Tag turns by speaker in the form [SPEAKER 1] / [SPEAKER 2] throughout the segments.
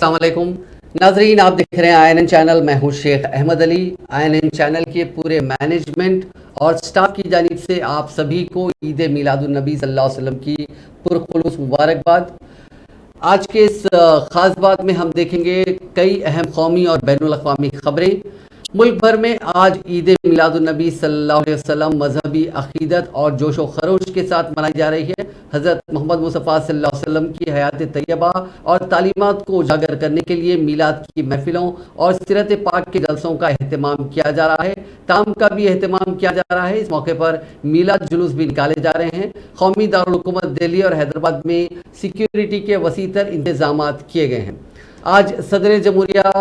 [SPEAKER 1] अस्सलाम वालेकुम नाजरीन, आप देख रहे हैं INN चैनल। मैं हूं शेख अहमद अली। INN चैनल के पूरे मैनेजमेंट और स्टाफ की जानिब से आप सभी को ईद मिलादुन नबी सल्लल्लाहु अलैहि वसल्लम की पुरखुलूस मुबारकबाद। आज के इस ख़ास बात में हम देखेंगे कई अहम कौमी और बैनुल अक़वामी ख़बरें। मुल्क भर में आज ईद मिलादुन नबी सल्लल्लाहु अलैहि वसल्लम मजहबी अक़ीदत और जोश व खरोश के साथ मनाई जा रही है। हज़रत मोहम्मद मुस्तफ़ा सल्लल्लाहु अलैहि वसल्लम की हयात तैयबा और तालीमात को उजागर करने के लिए मीलाद की महफ़िलों और सीरत पाक के जलसों का अहतमाम किया जा रहा है। ताम का भी अहतमाम किया जा रहा है। इस मौके पर मीलाद जुलूस भी निकाले जा रहे हैं। कौमी दारुल हुकूमत दिल्ली और हैदराबाद में सिक्योरिटी के वसीतर इंतजामात किए गए हैं। आज सदर जमहूरिया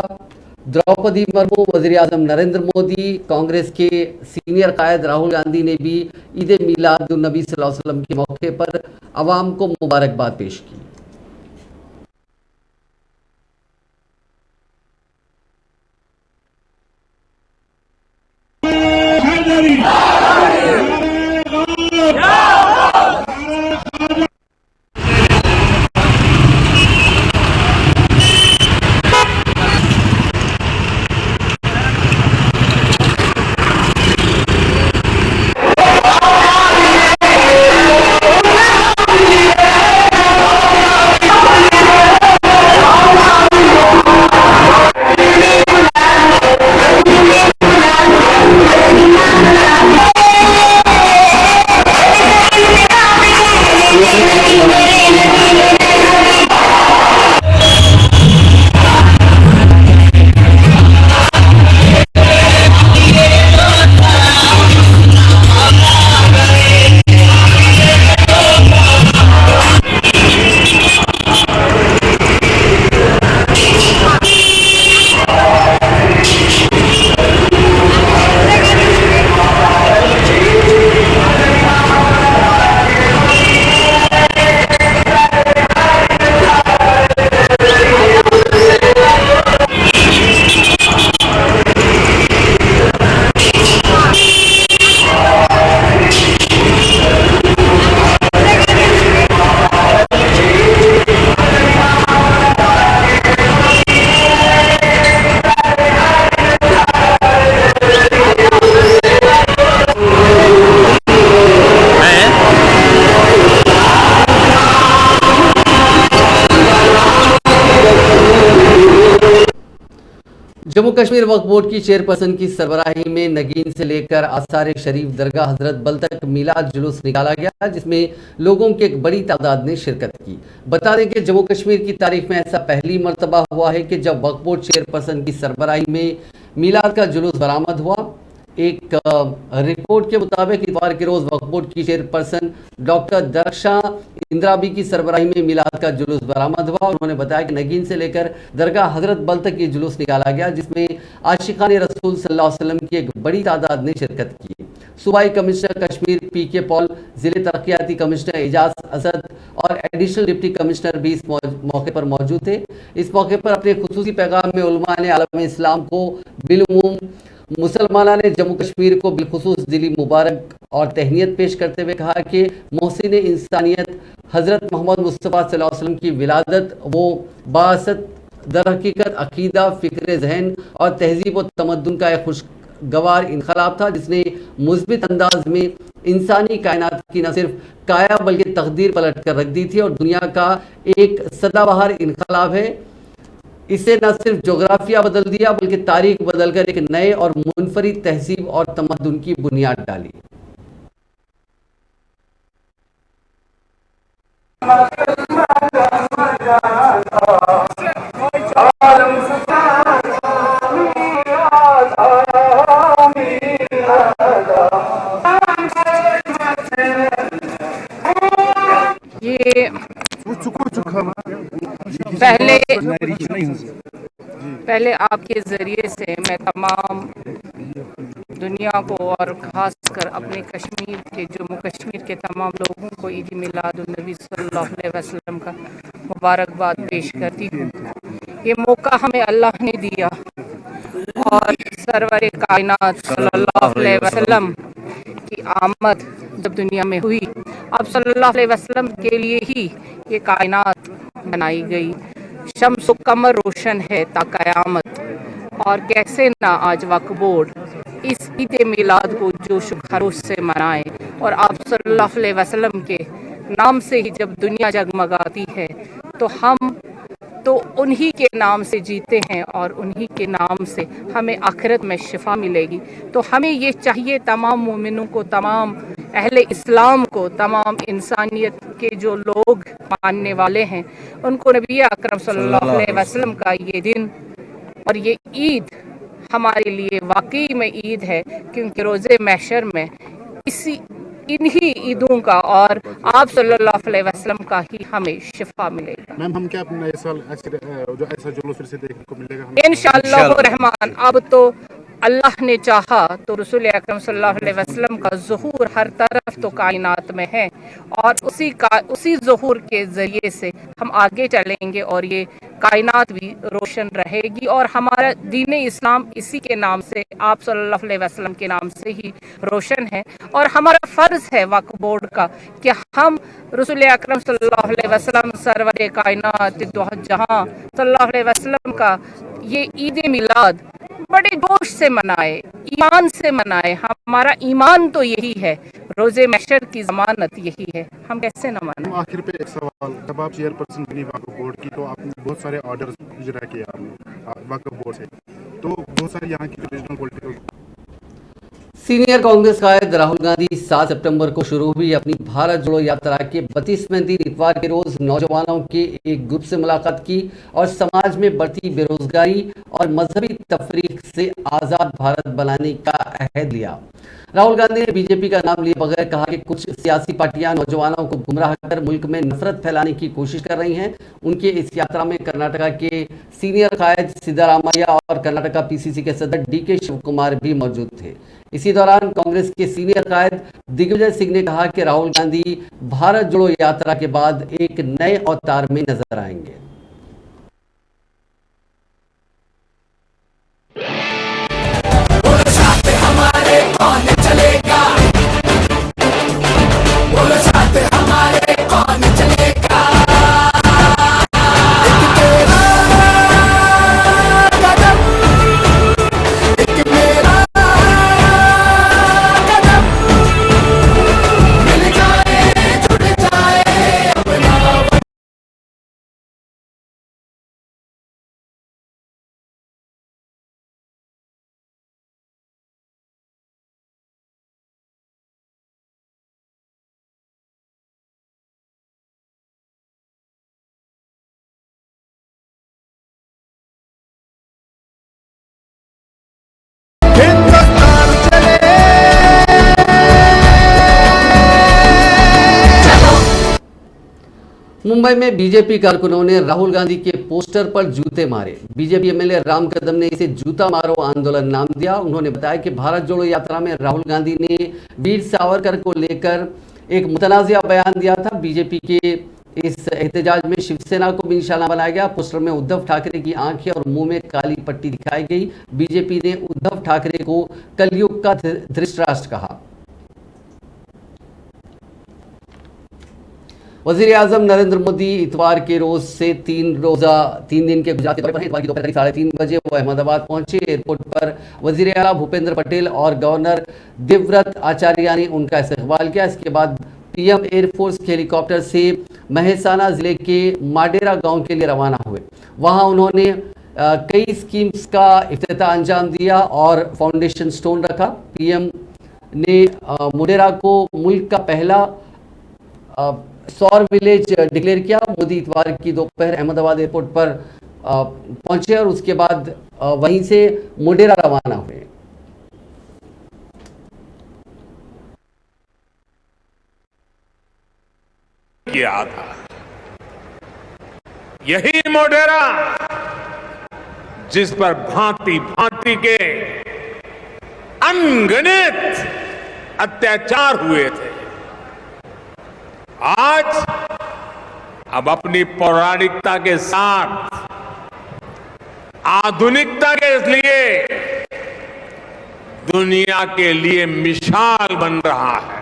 [SPEAKER 1] द्रौपदी मुर्मू, वज़ीर आज़म नरेंद्र मोदी, कांग्रेस के सीनियर कायद राहुल गांधी ने भी ईद मिलादुन नबी सल्लल्लाहु अलैहि वसल्लम के मौके पर अवाम को मुबारकबाद पेश की। जम्मू कश्मीर वक्फ बोर्ड की चेयरपर्सन की सरबराही में नगीन से लेकर आसार शरीफ दरगाह हजरत बल तक मिलाद जुलूस निकाला गया, जिसमें लोगों की एक बड़ी तादाद ने शिरकत की। बता दें कि जम्मू कश्मीर की तारीख में ऐसा पहली मरतबा हुआ है कि जब वक्फ बोर्ड चेयरपर्सन की सरबराही में मिलाद का जुलूस बरामद हुआ। एक रिपोर्ट के मुताबिक इतवार के रोज़ वक्फ बोर्ड की चेयरपर्सन डॉक्टर दरख्शां इंद्राबी की सरबराही में मिलाद का जुलूस बरामद हुआ। उन्होंने बताया कि नगीन से लेकर दरगाह हजरत बल तक ये जुलूस निकाला गया, जिसमें आशिकान रसूल सल्लल्लाहु अलैहि वसल्लम की एक बड़ी तादाद ने शिरकत की। सूबाई कमिश्नर कश्मीर PK पॉल, ज़िले तरक्याती कमिश्नर एजाज असद और एडिशनल डिप्टी कमिश्नर भी इस मौके पर मौजूद थे। इस मौके पर अपने खुसूसी पैगाम में उलमा ने आलम इस्लाम को बिलउमूम मुसलमाना ने जम्मू कश्मीर को बिलखुसूस दिली मुबारक और तहनीत पेश करते हुए कहा कि मोहसिन इंसानियत हज़रत मोहम्मद मुस्तफ़ा सल्लल्लाहु अलैहि वसल्लम की विलादत वो बासत दर हकीकत अकीदा, फ़िक्र ज़हन और तहजीब व तमद्दुन का एक खुशगवार इनकलाब था, जिसने मुस्बित अंदाज में इंसानी कायनात की न सिर्फ काया बल्कि तकदीर पलट कर रख दी थी और दुनिया का एक सदाबहार इनकलाब है। इसे न सिर्फ जोग्राफिया बदल दिया बल्कि तारीख बदलकर एक नए और मुनफरिद तहजीब और तमद्दुन की बुनियाद डाली।
[SPEAKER 2] ये पहले आपके ज़रिए से मैं तमाम दुनिया को और ख़ासकर अपने कश्मीर के जम्मू कश्मीर के तमाम लोगों को ईद मिलादुन नबी सल्लल्लाहु अलैहि वसल्लम का मुबारकबाद पेश करती हूँ। ये मौका हमें अल्लाह ने दिया और सरवर कायनात सल्लल्लाहु अलैहि वसल्लम की आमद जब दुनिया में हुई, अब सल्लल्लाहु अलैहि वसल्लम के लिए ही ये कायनात बनाई गई। शम्स व कमर रोशन है ता क़यामत। और कैसे ना आज वक्फ बोर्ड इस ईद मिलाद को जोश खरोश से मनाए, और आप सल्लल्लाहु अलैहि वसल्लम के नाम से ही जब दुनिया जगमगाती है तो हम तो उन्हीं के नाम से जीते हैं और उन्हीं के नाम से हमें आखिरत में शिफा मिलेगी। तो हमें ये चाहिए तमाम मोमिनों को, तमाम अहले इस्लाम को, तमाम इंसानियत के जो लोग मानने वाले हैं उनको नबी अकरम सल्लल्लाहु अलैहि वसल्लम का ये दिन और ये ईद हमारे लिए वाकई में ईद है, क्योंकि रोज़े महशर में इन्हीं ईदों का और आप सल्लल्लाहु अलैहि वसल्लम का ही हमें शिफा मिलेगा।
[SPEAKER 3] मैम हम क्या अपना नए साल जो ऐसा जुलूस फिर से देखने को मिलेगा हमें?
[SPEAKER 2] इंशाअल्लाह रहमान। अब तो अल्लाह ने चाहा तो रसूल अकरम सल्लल्लाहु अलैहि वसल्लम का ज़ुहूर हर तरफ तो कायनात में है, और उसी ज़ुहूर के ज़रिए से हम आगे चलेंगे और ये कायनात भी रोशन रहेगी। और हमारा दीन इस्लाम इसी के नाम से, आप सल्लल्लाहु अलैहि वसल्लम के नाम से ही रोशन है। और हमारा फ़र्ज़ है वक्फ बोर्ड का कि हम रसूल अकरम सल्लल्लाहु अलैहि वसल्लम सरवर कायनात दो जहां सल्लल्लाहु अलैहि वसल्लम का ये ईद मिलाद बड़े जोश से मनाए, ईमान से मनाए। हमारा ईमान तो यही है, रोज़े महशर की ज़मानत यही है, हम कैसे न मनाएं।
[SPEAKER 3] आखिर पे एक सवाल, जब आप चेयरपर्सन बनी वक्फ बोर्ड की तो आपने बहुत सारे ऑर्डर्स इजरा किए आपने वक्फ बोर्ड से, तो बहुत सारे यहाँ की रीजनल पॉलिटिकल
[SPEAKER 1] सीनियर कांग्रेस कायद राहुल गांधी 7 सितंबर को शुरू हुई अपनी भारत जोड़ो यात्रा के 32वें दिन इतवार के रोज नौजवानों के एक ग्रुप से मुलाकात की और समाज में बढ़ती बेरोजगारी और मजहबी तफरीक से आज़ाद भारत बनाने का अहद लिया। राहुल गांधी ने बीजेपी का नाम लिए बगैर कहा कि कुछ सियासी पार्टियां नौजवानों को गुमराह कर मुल्क में नफरत फैलाने की कोशिश कर रही हैं। उनके इस यात्रा में कर्नाटका के सीनियर कायद सिद्धारामैया और कर्नाटका पीसीसी के सदस्य डीके शिव कुमार भी मौजूद थे। इसी दौरान कांग्रेस के सीनियर कायद दिग्विजय सिंह ने कहा कि राहुल गांधी भारत जोड़ो यात्रा के बाद एक नए अवतार में नजर आएंगे। मुंबई में बीजेपी कारकुनों ने राहुल गांधी के पोस्टर पर जूते मारे। बीजेपी एमएलए राम कदम ने इसे जूता मारो आंदोलन नाम दिया। उन्होंने बताया कि भारत जोड़ो यात्रा में राहुल गांधी ने वीर सावरकर को लेकर एक मुतनाज़िया बयान दिया था। बीजेपी के इस एहतजाज में शिवसेना को भी निशाना बनाया गया। पोस्टर में उद्धव ठाकरे की आंखें और मुंह में काली पट्टी दिखाई गई। बीजेपी ने उद्धव ठाकरे को कलयुग का धृतराष्ट्र कहा। वज़ीर आज़म नरेंद्र मोदी इतवार के रोज से 3 दिन के गुजरात दौरे पर हैं। इतवार की दोपहर 3:30 बजे वो अहमदाबाद पहुंचे। एयरपोर्ट पर वज़ीर आला भूपेंद्र पटेल और गवर्नर देवव्रत आचार्य ने उनका इस्तकबाल किया। इसके बाद पीएम एयरफोर्स के हेलीकॉप्टर से मेहसाना जिले के माडेरा गांव के लिए रवाना हुए। वहां उन्होंने कई स्कीम्स का इफ्तिताह अंजाम दिया और फाउंडेशन स्टोन रखा। पीएम ने माडेरा को मुल्क का पहला सौर विलेज डिक्लेयर किया। मोदी इतवार की दोपहर अहमदाबाद एयरपोर्ट पर पहुंचे और उसके बाद वहीं से मोडेरा रवाना हुए।
[SPEAKER 4] किया था यही मोडेरा जिस पर भांति भांति के अनगिनत अत्याचार हुए थे, आज अब अपनी पौराणिकता के साथ आधुनिकता के लिए दुनिया के लिए मिसाल बन रहा है।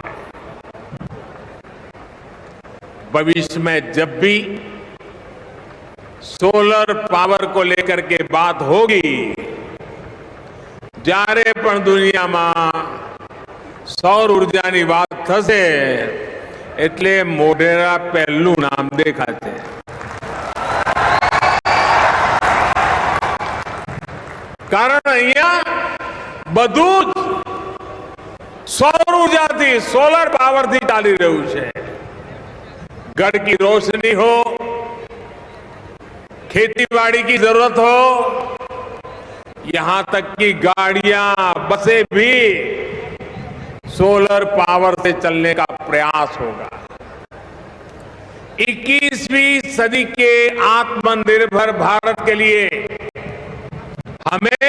[SPEAKER 4] भविष्य में जब भी સોલર પાવર को लेकर के बात होगी, જ્યારે પણ દુનિયામાં સૌર ઉર્જાની વાત થશે એટલે મોઢેરા પહેલું નામ દેખાશે. કારણ અહીંયા બધું જ સૌર ઉર્જાથી, સોલર પાવરથી ચાલી રહ્યું છે. घर की रोशनी हो, खेतीबाड़ी की जरूरत हो, यहां तक कि गाड़ियां, बसें भी सोलर पावर से चलने का प्रयास होगा. 21वीं सदी के आत्मनिर्भर भारत के लिए हमें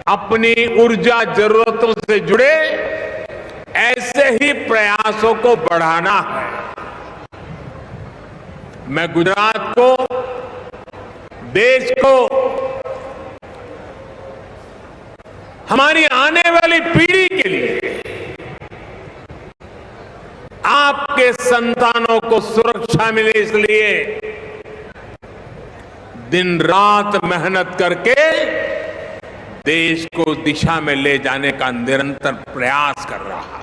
[SPEAKER 4] अपनी ऊर्जा जरूरतों से जुड़े ऐसे ही प्रयासों को बढ़ाना है. मैं गुजरात को, देश को, हमारी आने वाली पीढ़ी के लिए, आपके संतानों को सुरक्षा मिले इसलिए दिन रात मेहनत करके देश को दिशा में ले जाने का निरंतर प्रयास कर रहा है.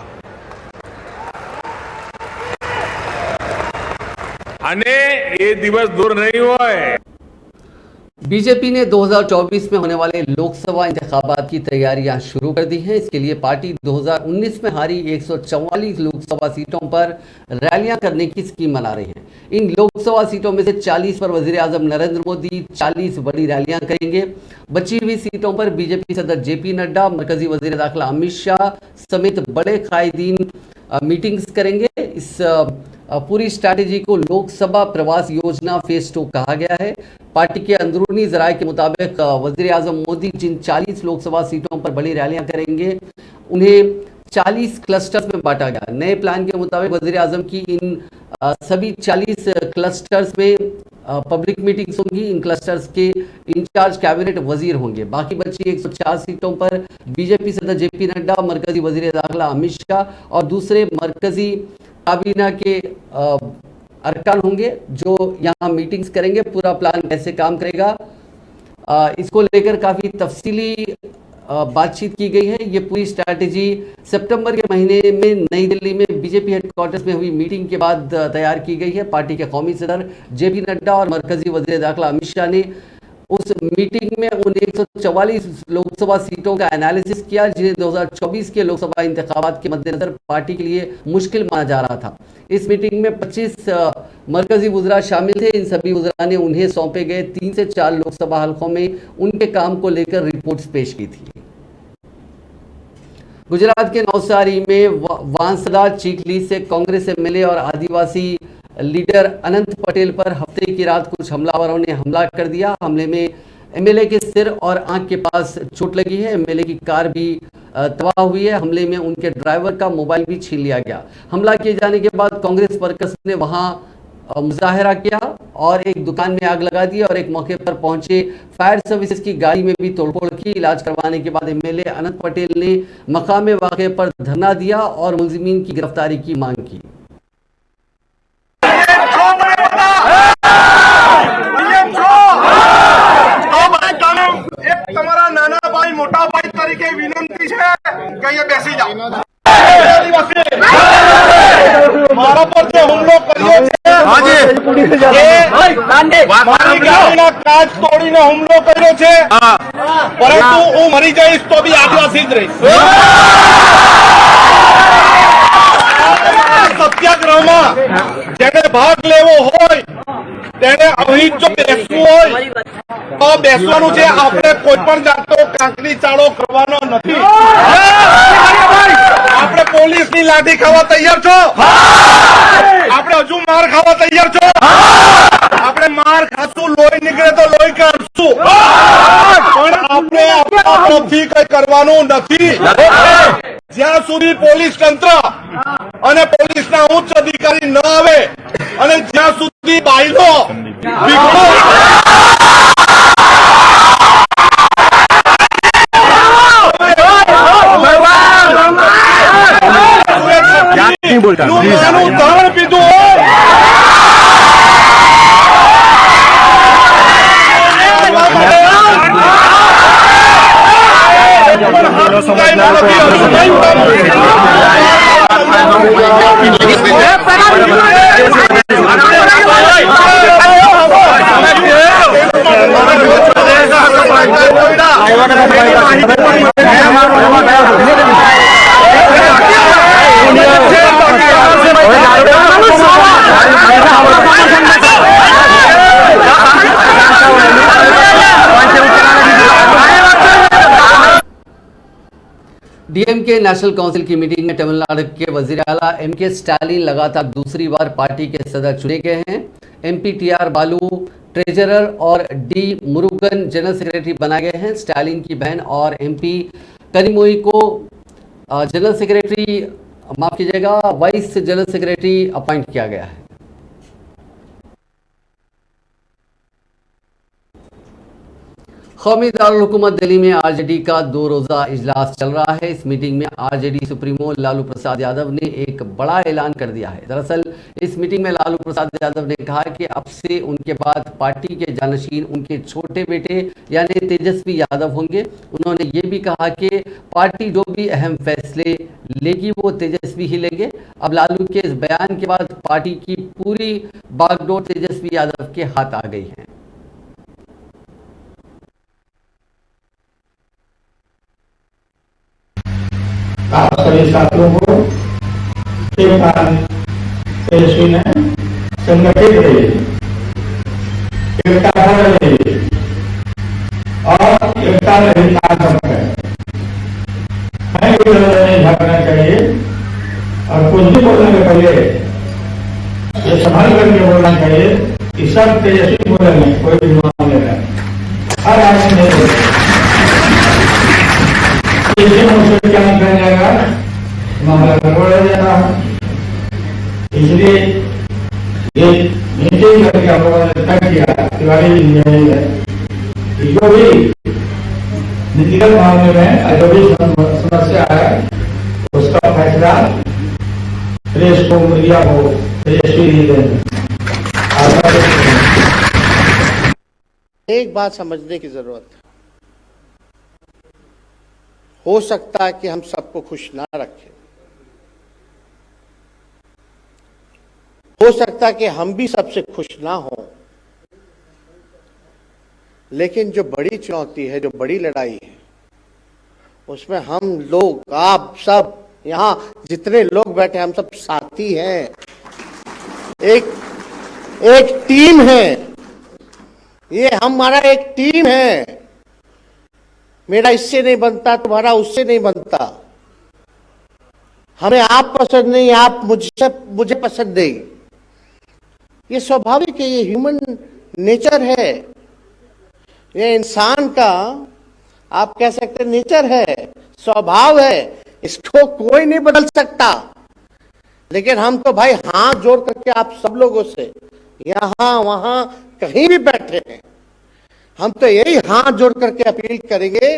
[SPEAKER 4] अने ये दिवस दूर नहीं हुआ है.
[SPEAKER 1] बीजेपी ने 2024 में होने वाले लोकसभा इंतखाबात की तैयारियां शुरू कर दी हैं. इसके लिए पार्टी 2019 में हारी 144 लोकसभा सीटों पर रैलियां करने की स्कीम बना रही है. इन लोकसभा सीटों में से 40 पर वजीर आजम नरेंद्र मोदी 40 बड़ी रैलियां करेंगे. बची हुई सीटों पर बीजेपी सदर जेपी नड्डा, मरकजी वजीर दाखिला अमित शाह समेत बड़े कायदीन मीटिंग्स करेंगे. इस पूरी स्ट्रैटेजी को लोकसभा प्रवास योजना फेज 2 कहा गया है. पार्टी के अंदरूनी जराये के मुताबिक वजीर आजम मोदी जिन 40 लोकसभा सीटों पर बड़ी रैलियां करेंगे उन्हें 40 क्लस्टर्स में बांटा गया. नए प्लान के मुताबिक वजीर आजम की इन सभी 40 क्लस्टर्स में पब्लिक मीटिंग्स होंगी. इन क्लस्टर्स के इंचार्ज कैबिनेट वजीर होंगे. बाकी बची 104 सीटों पर बीजेपी सदर जेपी नड्डा, मरकजी वजीर दाखिला अमित शाह और दूसरे मरकजी काबीना के अरकान होंगे जो यहाँ मीटिंग्स करेंगे. पूरा प्लान कैसे काम करेगा इसको लेकर काफ़ी तफसीली बातचीत की गई है. ये पूरी स्ट्रैटेजी सितंबर के महीने में नई दिल्ली में बीजेपी हेडक्वार्टर्स में हुई मीटिंग के बाद तैयार की गई है. पार्टी के कौमी सदर जेपी नड्डा और मरकजी वजीर दाखिला अमित शाह ने उस मीटिंग में उन 144 लोकसभा सीटों का एनालिसिस किया जिन्हें 2024 के लोकसभा इंतखाबात के मद्देनजर पार्टी के लिए मुश्किल माना जा रहा था. इस मीटिंग में 25 मरकजी वज़रा शामिल थे. इन सभी वज़रा ने उन्हें सौंपे गए 3 से 4 लोकसभा हलकों में उनके काम को लेकर रिपोर्ट्स पेश की थी. गुजरात के नवसारी में वांसदा चीखली से कांग्रेस एमएलए और आदिवासी लीडर अनंत पटेल पर हफ्ते की रात कुछ हमलावरों ने हमला कर दिया. हमले में एमएलए के सिर और आंख के पास चोट लगी है. एमएलए की कार भी तबाह हुई है. हमले में उनके ड्राइवर का मोबाइल भी छीन लिया गया. हमला किए जाने के बाद कांग्रेस वर्कर्स ने वहां मुजाहरा किया और एक दुकान में आग लगा दी और एक मौके पर पहुंचे फायर सर्विसेज की गाड़ी में भी तोड़फोड़ की. इलाज करवाने के बाद एमएलए अनंत पटेल ने मकाम वाक़े पर धरना दिया और मुलजिमीन की गिरफ्तारी की मांग की.
[SPEAKER 5] તમારા નાના ભાઈ મોટા ભાઈ તરીકે વિનંતી છે કે એ બેસી જાઓ. મારા પર જે હુમલો કર્યો છે મારી ગાડીના કાચ તોડીને હુમલો કર્યો છે, પરંતુ હું મરી જઈશ તો બી આદિવાસી જ રહીશ. સત્યાગ્રહમાં જેને ભાગ લેવો હોય તેને અહીં જો બેસવું હોય તો બેસવાનું છે. આપણે કોઈ પણ જાતનો કાંકરી ચાળો કરવાનો નથી. આપણે પોલીસની લાઠી ખાવા તૈયાર છો? આપણે હજુ માર ખાવા તૈયાર છો? આપણે માર ખાશું, લોહી નીકળે તો લોહી કાઢશું, પણ આપણે આપણા તરફથી કઈ કરવાનું નથી. જ્યાં સુધી પોલીસ તંત્ર અને પોલીસના ઉચ્ચ અધિકારી ન આવે અને જ્યાં સુધી બાયલો નું દાણ પીધું હોય
[SPEAKER 1] के नेशनल काउंसिल की मीटिंग में तमिलनाडु के वजीर आला एम.के. स्टालिन लगातार दूसरी बार पार्टी के सदस्य चुने गए हैं। MP TR. बालू ट्रेजरर और डी. मुरुगन जनरल सेक्रेटरी बनाए गए हैं। स्टालिन की बहन और एमपी कनिमोई को जनरल सेक्रेटरी माफ कीजिएगा वाइस जनरल सेक्रेटरी अपॉइंट किया गया है। कौमी दारुल हुकूमत दिल्ली में आरजेडी का 2 रोज़ा इजलास चल रहा है। इस मीटिंग में आरजेडी सुप्रीमो लालू प्रसाद यादव ने एक बड़ा ऐलान कर दिया है। दरअसल इस मीटिंग में लालू प्रसाद यादव ने कहा कि अब से उनके बाद पार्टी के जानशीन उनके छोटे बेटे यानी तेजस्वी यादव होंगे। उन्होंने ये भी कहा कि पार्टी जो भी अहम फैसले लेगी वो तेजस्वी ही लेंगे। अब लालू के इस बयान के बाद पार्टी की पूरी बागडोर तेजस्वी यादव के हाथ आ गई है।
[SPEAKER 6] आप सभी साथियों को तेजस्वी ने संगठित रहिए, एकता रहिए और एकता में ही काम करें। हमें कोई नहीं भागना चाहिए और कुछ भी बोलने के पहले ये संभाल करके बोलना चाहिए कि सब तेजस्वी बोलेंगे, कोई भी मान लेगा हर आदमी नहीं बोलेगा। क्या निकल जाएगा मामला गड़बड़ हो जाएगा। इसलिए ये मीटिंग करके हम लोगों ने तय किया तिवारी जो भी नीतिगत मामले में जो भी समस्या है उसका फैसला प्रेस को मीडिया को तेजस्वी ही देंगे।
[SPEAKER 7] एक बात समझने की जरूरत है, हो सकता है कि हम सबको खुश ना रखें, हो सकता है कि हम भी सबसे खुश ना हो, लेकिन जो बड़ी चुनौती है, जो बड़ी लड़ाई है, उसमें हम लोग, आप सब यहां जितने लोग बैठे, हम सब साथी हैं, एक टीम है, ये हमारा एक टीम है। मेरा इससे नहीं बनता, तुम्हारा उससे नहीं बनता, हमें आप पसंद नहीं, आप मुझे पसंद नहीं। ये स्वाभाविक है, ये ह्यूमन नेचर है, ये इंसान का आप कह सकते नेचर है, स्वभाव है, इसको कोई नहीं बदल सकता। लेकिन हम तो भाई हाथ जोड़ करके आप सब लोगों से यहां वहां कहीं भी बैठे हैं, हम तो यही हाथ जोड़ करके अपील करेंगे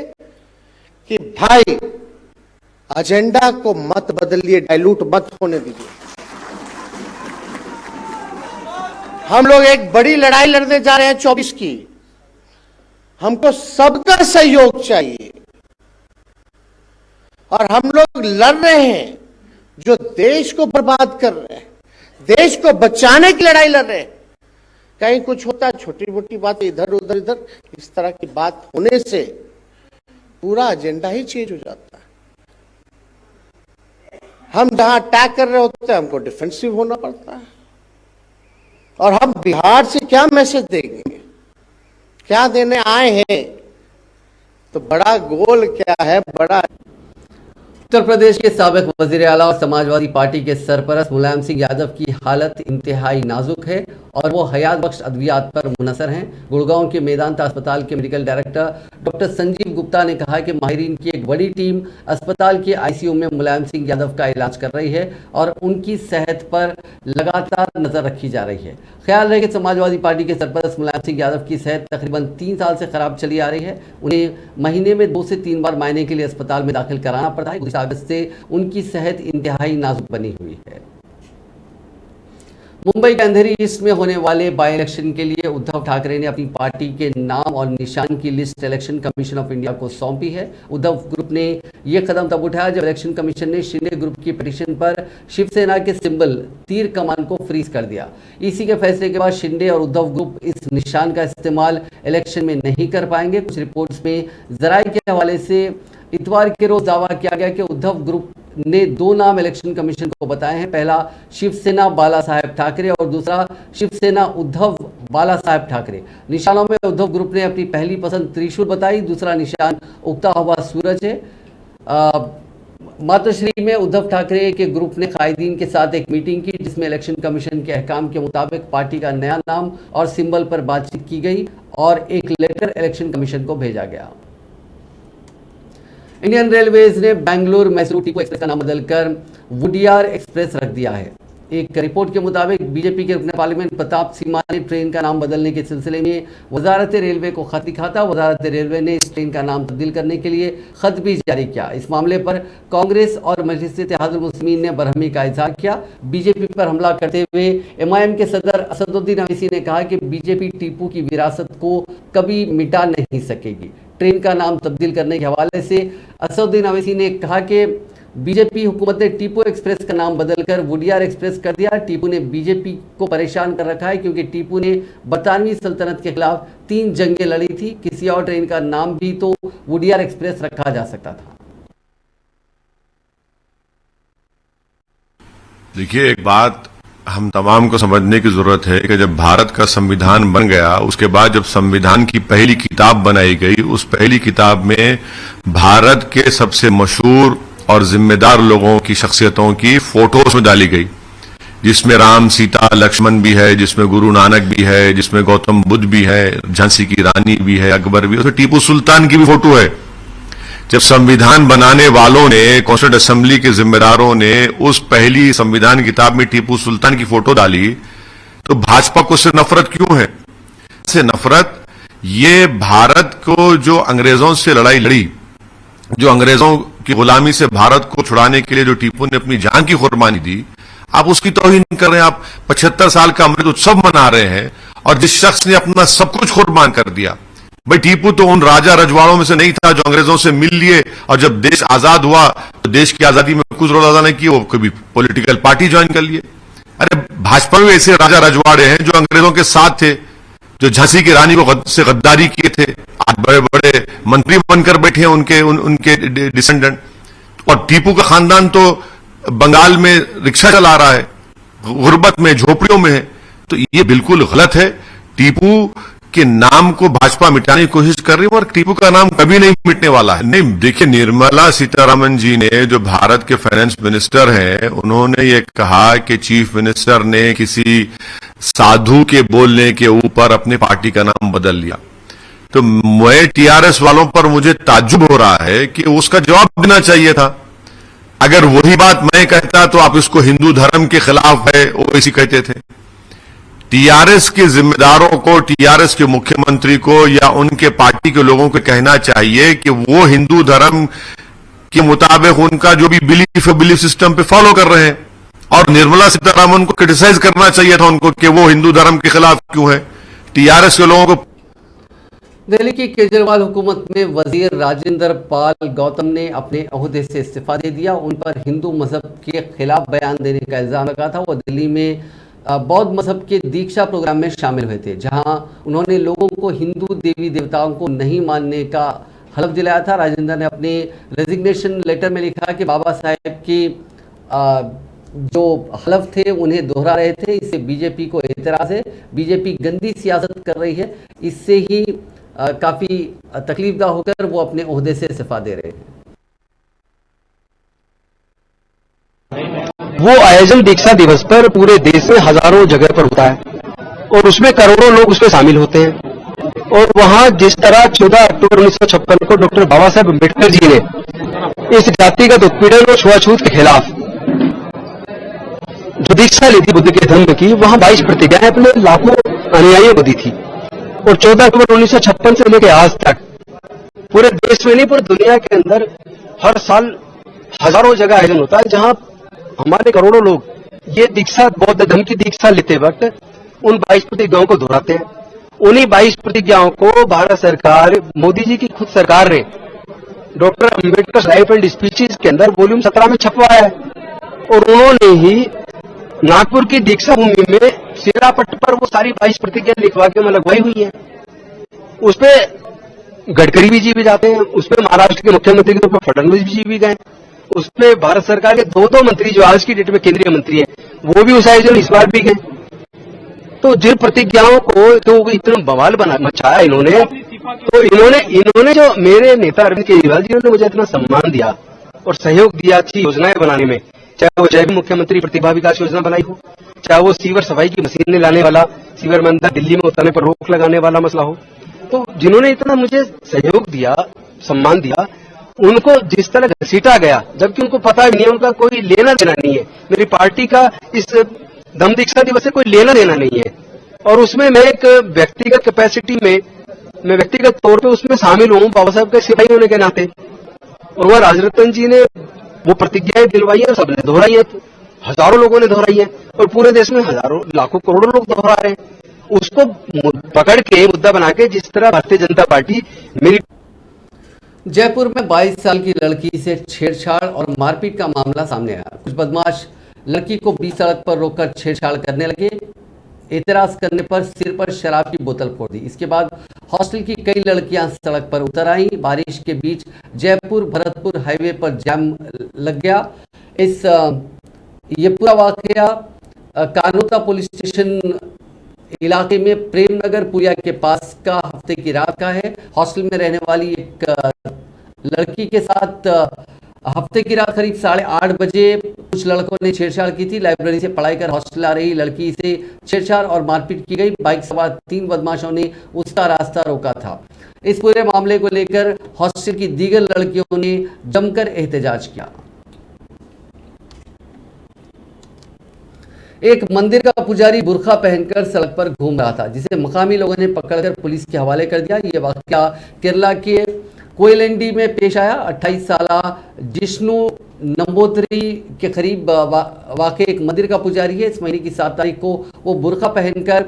[SPEAKER 7] कि भाई एजेंडा को मत बदलिए, डाइल्यूट मत होने दीजिए। हम लोग एक बड़ी लड़ाई लड़ने जा रहे हैं 24 की, हमको सबका सहयोग चाहिए और हम लोग लड़ रहे हैं जो देश को बर्बाद कर रहे हैं, देश को बचाने की लड़ाई लड़ रहे हैं। कहीं कुछ होता है, छोटी मोटी बात इधर उधर इस तरह की बात होने से पूरा एजेंडा ही चेंज हो जाता है। हम जहां अटैक कर रहे होते हैं, हमको डिफेंसिव होना पड़ता है। और हम बिहार से क्या मैसेज देंगे, क्या देने आए हैं, तो बड़ा गोल क्या है, बड़ा
[SPEAKER 1] उत्तर प्रदेश के साबिक वजीर आला और समाजवादी पार्टी के सरपरस्त मुलायम सिंह यादव की हालत इंतहाई नाजुक है और वो हयात बख्श अद्वियात पर मुनसर हैं। गुड़गांव के मेदांता अस्पताल के medical director doctor Sanjeev Gupta ने कहा कि माहिरीन की एक बड़ी टीम अस्पताल के आईसीयू में मुलायम सिंह यादव का इलाज कर रही है और उनकी सेहत पर लगातार नजर रखी जा रही है। ख्याल रहे कि समाजवादी पार्टी के सरपरस्त मुलायम सिंह यादव की सेहत तकरीबन 3 साल से खराब चली आ रही है। उन्हें महीने में 2 से 3 बार मायने के लिए अस्पताल में दाखिल कराना पड़ता है। अगस्त से उनकी सेहत इंतहाई नाजुक बनी हुई है। मुंबई के अंधेरी ईस्ट में होने वाले बाई इलेक्शन के लिए उद्धव ठाकरे ने अपनी पार्टी के नाम और निशान की list election commission of India को सौंपी है। उद्धव ग्रुप ने यह कदम तब उठाया जब इलेक्शन कमीशन ने शिंदे ग्रुप की पिटीशन पर शिवसेना के सिंबल तीर कमान को फ्रीज कर दिया। ईसी के फैसले के बाद शिंदे और उद्धव ग्रुप इस निशान का इस्तेमाल इलेक्शन में नहीं कर पाएंगे। कुछ रिपोर्ट्स में जराये के हवाले से इतवार के रोज दावा किया गया कि उद्धव ग्रुप ने 2 नाम इलेक्शन कमीशन को बताए हैं। पहला शिवसेना बाला साहेब ठाकरे और दूसरा शिवसेना उद्धव बाला साहेब ठाकरे। निशानों में उद्धव ग्रुप ने अपनी पहली पसंद त्रिशूल बताई, दूसरा निशान उगता हुआ सूरज है। मातोश्री में उद्धव ठाकरे के ग्रुप ने कायदीन के साथ एक मीटिंग की, जिसमें इलेक्शन कमीशन के अहकाम के मुताबिक पार्टी का नया नाम और सिंबल पर बातचीत की गई और एक लेटर इलेक्शन कमीशन को भेजा गया। इंडियन रेलवेज ने बेंगलुरु मैसूरू टीपू एक्सप्रेस का नाम बदलकर वुडियार एक्सप्रेस रख दिया है। एक रिपोर्ट के मुताबिक बीजेपी के रुकन पार्लियामेंट प्रताप सिम्हा ने ट्रेन का नाम बदलने के सिलसिले में वजारत रेलवे को खत लिखा था। वजारत रेलवे ने इस ट्रेन का नाम तब्दील करने के लिए खत भी जारी किया। इस मामले पर कांग्रेस और मजलिस इत्तेहादुल मुस्लिमीन ने बरहमी का इजहार किया। बीजेपी पर हमला करते हुए एमआईएम के सदर असदुद्दीन अवैसी ने कहा कि बीजेपी टीपू की विरासत को कभी मिटा नहीं सकेगी। ट्रेन का नाम तब्दील करने के हवाले से असदुद्दीन अवैसी ने कहा कि बीजेपी हुकूमत ने टीपू एक्सप्रेस का नाम बदलकर वुडियार एक्सप्रेस कर दिया। टीपू ने बीजेपी को परेशान कर रखा है, क्योंकि टीपू ने बरतानवी सल्तनत के खिलाफ 3 जंगें लड़ी थी। किसी और ट्रेन का नाम भी तो वुडियार एक्सप्रेस रखा जा सकता था।
[SPEAKER 5] देखिए, एक बात हम तमाम को समझने की जरूरत है कि जब भारत का संविधान बन गया, उसके बाद जब संविधान की पहली किताब बनाई गई, उस पहली किताब में भारत के सबसे मशहूर और जिम्मेदार लोगों की शख्सियतों की फोटोज में डाली गई, जिसमें राम, सीता, लक्ष्मण भी है, जिसमें गुरु नानक भी है, जिसमें गौतम बुद्ध भी है, झांसी की रानी भी है, अकबर भी, उसमें टीपू सुल्तान की भी फोटो है। जब संविधान बनाने वालों ने, कॉन्स्टिट्यूंट असेंबली के जिम्मेदारों ने उस पहली संविधान किताब में टीपू सुल्तान की फोटो डाली, तो भाजपा को उससे नफरत क्यों है? से नफरत, ये भारत को जो अंग्रेजों से लड़ाई लड़ी, जो अंग्रेजों की गुलामी से भारत को छुड़ाने के लिए जो टीपू ने अपनी जान की कुर्बानी दी, आप उसकी तौहीन कर रहे हैं। आप 75 साल का अमृत उत्सव मना रहे हैं और जिस शख्स ने अपना सब कुछ कुर्बान कर दिया। भाई, टीपू तो उन राजा रजवाड़ों में से नहीं था जो अंग्रेजों से मिल लिए और जब देश आजाद हुआ तो देश की आजादी में कुछ रोल अदा नहीं किए, वो कभी पॉलिटिकल पार्टी ज्वाइन कर लिए। अरे, भाजपा में ऐसे राजा रजवाड़े हैं जो अंग्रेजों के साथ थे, जो झांसी की रानी को से गद्दारी किए थे, आज बड़े बड़े मंत्री बनकर बैठे हैं उनके डिसेंडेंट। और टीपू का खानदान तो बंगाल में रिक्शा चला रहा है, गुर्बत में, झोपड़ियों में है। तो ये बिल्कुल गलत है। टीपू के नाम को भाजपा मिटाने की कोशिश कर रही है और टीपू का नाम कभी नहीं मिटने वाला है। नहीं, देखिए, निर्मला सीतारमण जी ने, जो भारत के फाइनेंस मिनिस्टर हैं, उन्होंने ये कहा कि चीफ मिनिस्टर ने किसी साधु के बोलने के ऊपर अपने पार्टी का नाम बदल लिया। तो मैं टीआरएस वालों पर मुझे ताज्जुब हो रहा है कि उसका जवाब देना चाहिए था। अगर वही बात मैं कहता तो आप इसको हिंदू धर्म के खिलाफ है, ओवैसी कहते थे। टीआरएस के जिम्मेदारों को, टीआरएस के मुख्यमंत्री को या उनके पार्टी के लोगों को कहना चाहिए कि वो हिंदू धर्म के मुताबिक उनका जो भी बिलीफ सिस्टम पे फॉलो कर रहे हैं। और निर्मला सीतारमण को क्रिटिसाइज करना चाहिए था उनको कि वो हिंदू धर्म के खिलाफ क्यों है। टीआरएस के लोगों को।
[SPEAKER 1] दिल्ली की केजरीवाल हुकूमत में वजीर राजेंद्र पाल गौतम ने अपने ओहदे से इस्तीफा दे दिया। उन पर हिंदू मजहब के खिलाफ बयान देने का इल्जाम लगा था। वो दिल्ली में बौद्ध मजहब के दीक्षा प्रोग्राम में शामिल हुए थे, जहां उन्होंने लोगों को हिंदू देवी देवताओं को नहीं मानने का हलफ दिलाया था। राजेंद्र ने अपने रेजिग्नेशन लेटर में लिखा कि बाबा साहेब की जो हलफ थे उन्हें दोहरा रहे थे। इससे बीजेपी को एतराज है। बीजेपी गंदी सियासत कर रही है। इससे ही काफी तकलीफदा होकर वो अपने ओहदे से इस्तीफा दे रहे हैं।
[SPEAKER 8] वो आयोजन दीक्षा दिवस पर पूरे देश में हजारों जगह पर होता है और उसमें करोड़ों लोग उसमें शामिल होते हैं। और वहां जिस तरह 14 अक्टूबर 1956 को डॉक्टर बाबा साहेब अम्बेडकर जी ने इस जातिगत उत्पीड़न और छुआछूत के खिलाफ जो दीक्षा ली थी बुद्ध के धर्म की, वहां 22 प्रतिज्ञाएं अपने लाखों अनुयायियों को दी थी। और 14 अक्टूबर 1956 से लेकर आज तक पूरे देश में नहीं, पूरी दुनिया के अंदर हर साल हजारों जगह आयोजन होता है, जहां हमारे करोड़ों लोग ये दीक्षा, बौद्ध धर्म की दीक्षा लेते वक्त उन 22 प्रतिज्ञाओं को दोहराते हैं। उन्हीं 22 प्रतिज्ञाओं को भारत सरकार, मोदी जी की खुद सरकार ने doctor Ambedkar life and speeches के अंदर वॉल्यूम 17 में छपवाया है। और उन्होंने ही नागपुर की दीक्षा भूमि में शिलापट्ट पर वो सारी 22 प्रतिज्ञा लिखवा के लगवाई हुई है। उसपे गडकरी जी भी जाते हैं, उसपे महाराष्ट्र के मुख्यमंत्री के तौर पर फडणवीस जी भी गए, उसपे भारत सरकार के 2 मंत्री जो आज की डेट में केंद्रीय मंत्री है वो भी उस आयोजन इस बार भी गए। तो जिन प्रतिज्ञाओं को तो इतना बवाल बना मचाया इन्होंने, तो इन्होंने जो मेरे नेता अरविंद केजरीवाल जी ने मुझे इतना सम्मान दिया, और सहयोग दिया अच्छी योजनाएं बनाने में, चाहे वो जय मुख्यमंत्री प्रतिभा विकास योजना बनाई हो, चाहे वो सीवर सफाई की मशीनें लाने वाला, सीवर में अंदर दिल्ली में उतरने पर रोक लगाने वाला मसला हो, तो जिन्होंने इतना मुझे सहयोग दिया, सम्मान दिया, उनको जिस तरह घसीटा गया, जबकि उनको पता भी नहीं है, उनका कोई लेना देना नहीं है, मेरी पार्टी का इस दम दीक्षा दिवस से कोई लेना देना नहीं है। और उसमें मैं एक व्यक्तिगत कैपेसिटी में, मैं व्यक्तिगत तौर पे उसमें शामिल हूं बाबा साहब के सिपाही होने के नाते, और वह राजरतन जी ने वो प्रतिज्ञाएं दिलवाई है, सबने दोहराई है, हजारों लोगों ने दोहराई है, और पूरे देश में हजारों लाखों करोड़ों लोग दोहरा रहे हैं। उसको पकड़ के मुद्दा बना के जिस तरह भारतीय जनता पार्टी मेरी
[SPEAKER 1] जयपुर में 22 साल की लड़की से छेड़छाड़ और मारपीट का मामला सामने आया। कुछ बदमाश लड़की को बीच सड़क पर रोककर छेड़छाड़ करने लगे। एतराज करने पर सिर पर शराब की बोतल फोड़ दी। इसके बाद हॉस्टल की कई लड़कियां सड़क पर उतर आईं। बारिश के बीच जयपुर भरतपुर हाईवे पर जाम लग गया। ये पूरा वाकया कानोता पुलिस स्टेशन इलाके में प्रेमनगर पुलिया के पास का हफ्ते की रात का है। हॉस्टल में रहने वाली एक लड़की के साथ हफ्ते की रात करीब 8:30 बजे कुछ लड़कों ने छेड़छाड़ की थी। लाइब्रेरी से पढ़ाई कर हॉस्टल आ रही लड़की से छेड़छाड़ और मारपीट की गई। बाइक सवार 3 बदमाशों ने उसका रास्ता रोका था। इस पूरे मामले को लेकर हॉस्टल की दीगर लड़कियों ने जमकर एहतजाज किया। एक मंदिर का पुजारी बुर्खा पहनकर सड़क पर घूम रहा था, जिसे मकामी लोगों ने पकड़कर पुलिस के हवाले कर दिया। ये वाकया केरला के कोयलंडी में पेश आया। 28 साला जिष्णु नंबोत्री के करीब वाक़ एक मंदिर का पुजारी है। इस महीने की 7 तारीख को वो बुर्खा पहनकर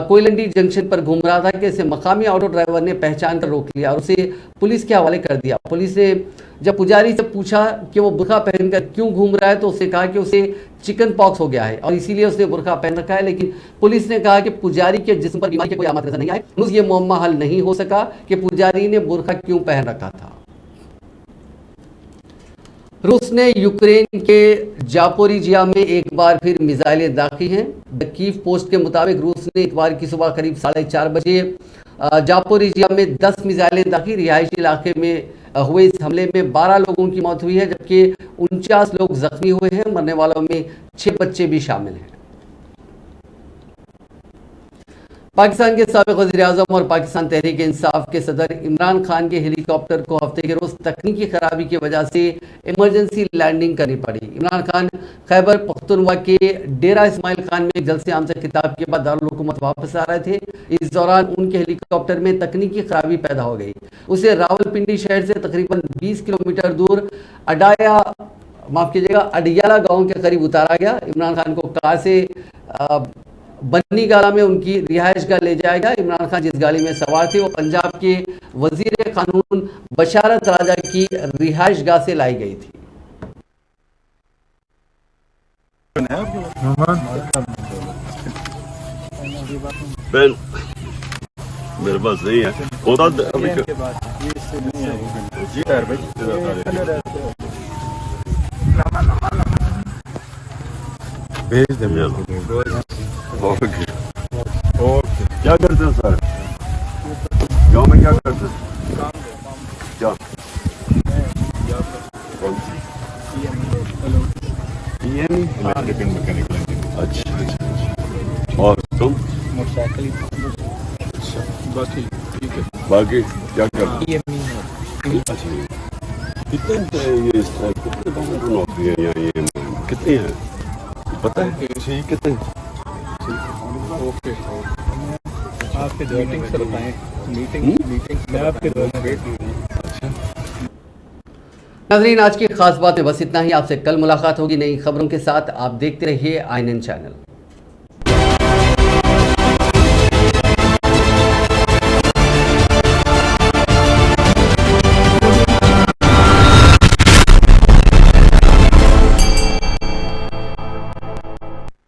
[SPEAKER 1] कोयलंडी जंक्शन पर घूम रहा था कि इसे मकामी ऑटो ड्राइवर ने पहचान कर रोक लिया और उसे पुलिस के हवाले कर दिया। पुलिस ने जब पुजारी से पूछा कि वो बुर्खा पहनकर क्यों घूम रहा है तो उसने कहा कि उसे चिकन पॉक्स हो गया है और इसीलिए उसने बुर्खा पहन रखा है। लेकिन पुलिस ने कहा कि पुजारी के जिस्म पर बीमारी के कोई आमाद नजर नहीं आए। ये मुअम्मा हल नहीं हो सका कि पुजारी ने बुर्खा क्यों पहन रखा था। रूस ने यूक्रेन के जापोरिजिया में एक बार फिर मिसाइलें दागी हैं। द कीव पोस्ट के मुताबिक रूस ने इतवार की सुबह करीब 4:30 बजे जापोरिजिया में 10 मिसाइलें दागी। रिहायशी इलाके में हुए इस हमले में 12 लोगों की मौत हुई है, जबकि 49 लोग जख्मी हुए हैं। मरने वालों में 6 बच्चे भी शामिल हैं। पाकिस्तान के साबिक वज़ीर-ए-आज़म और पाकिस्तान तहरीक-ए-इंसाफ के सदर इमरान खान के हेलीकॉप्टर को हफ्ते के रोज तकनीकी खराबी की वजह से इमरजेंसी लैंडिंग करनी पड़ी। इमरान खान खैबर पख्तूनख्वा के डेरा इस्माइल खान में एक जलसे आम से खिताब के बाद दारुल हुकूमत वापस आ रहे थे। इस दौरान उनके हेलीकॉप्टर में तकनीकी खराबी पैदा हो गई। उसे रावलपिंडी शहर से तकरीबन 20 किलोमीटर दूर अडियाला गाँव के करीब उतारा गया। इमरान खान को कार से बन्नी गाला में उनकी रिहाइश गाह ले जाएगा। इमरान खान जिस गाड़ी में सवार थे वो पंजाब के वजीर कानून बशारत राजा की रिहाइश गाह से लाई गई थी।
[SPEAKER 9] मेरे पास नहीं है भेज दे। ओके क्या करते हैं सर गाँव में? क्या करते हैं? क्या अच्छा। और तुम? मोटरसाइकिल। बाकी क्या करते? कितने नौकरी है यहाँ? ये कितनी है पता है? कितने? ओके आपके मीटिंग सर बताएं। मीटिंग मैं आपके अच्छा।
[SPEAKER 1] नाज़रीन, आज की खास बात में बस इतना ही। आपसे कल मुलाकात होगी नई खबरों के साथ। आप देखते रहिए INN चैनल।